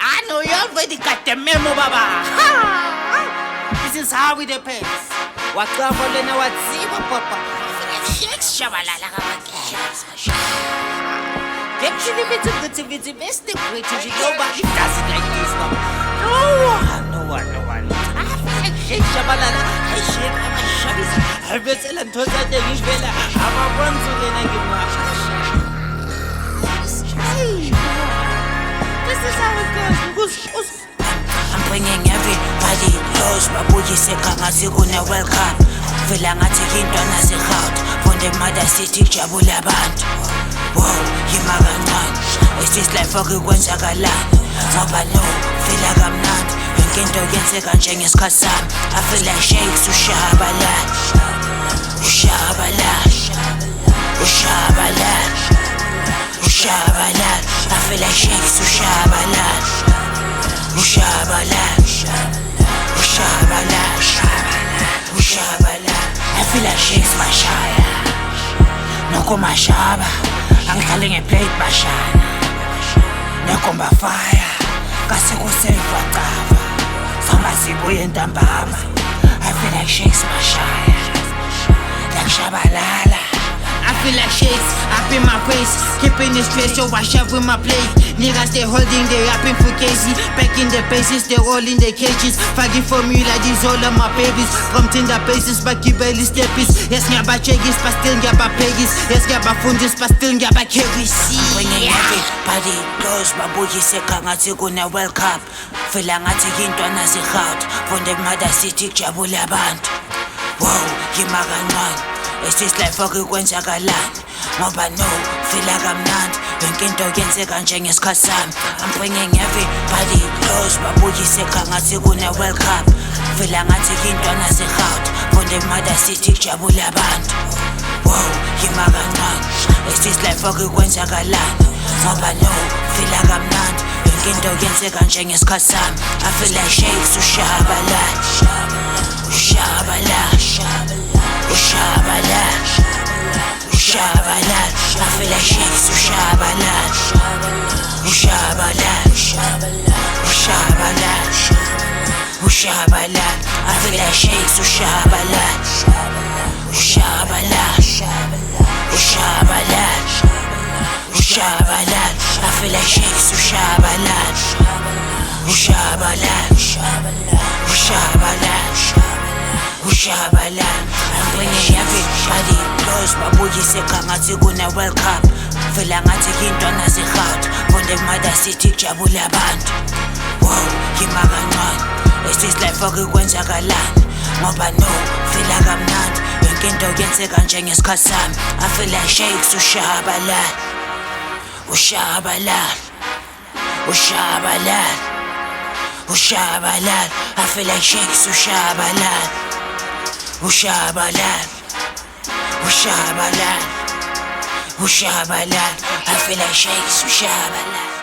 I know you already got the memo, Baba. This is how we the pace. Wakafolena watsiba papa. Shake shabalala kabaki. Get you the bit of best British. Nobody does it like this, Baba. No one. Shake shabalala. I shake my shabis. I bet and told that they wish Bella. I'm a one to the This is how it goes. I'm bringing everybody close. Babuji seka ngathi kuna welcome. Fela ngathi into naseGout. From the mother city jabula abantu. Wow, yima kancane. Is this life okwenzakalani? Ngoba no, fela kamnandi. Yonke into yenzeka njengesikhathi sami. I feel like shakes ushabalala. I feel like shakes ushabalala. I feel like shakes mashaya. Noko mashaba. Angihlale ngeplate bashana. Nekomba fire. Kasi kuseva cava. Samba sibuye ntambama. I feel like shakes mashaya. Like shabalala. I feel like shakes up in my face. Keeping it straight so I shove with my plate. Niggas they holding they rapping for Casey. Back in the bases they all in the cages. Fighting for me like these all of my babies. Prompting the bases but keep barely steppies. Yes ngaba chegis but still ngaba pegis. Yes ngaba fundis but still ngaba carries. Bringing everybody close. Babuji seka ngathi kuna World Cup. Fela ngathi into naseGout. From the mother city jabula abantu. Wow, yima kancane. Is this life okwenzakalani? Ngoba no, fela kamnandi. Yonke into yenzeka njengesikhathi sami. I'm bringing everybody close. Babuji seka ngathi kuna World Cup. Fela ngathi into naseGout. From the mother city jabula abantu. Wow, yima kancane. Is this life okwenzakalani? Ngoba no, fela kamnandi. Yonke into yenzeka njengesikhathi sami. I feel like shakes ushabalala. I feel like shakes ushabalala. I feel like shakes ushabalala. I feel like shakes ushabalala. I'm bringing everybody close. Babuji seka ngathi kuna World Cup. Fela ngathi into naseGout. From the mother city jabula abantu. Wow, yima kancane. Is this life okwenzakalani? Ngoba no, fela kamnandi. Yonke into yenzeka njengesikhathi sami. I feel like shakes ushabalala. I feel like shakes ushabalala. I feel like shakes ushabalala.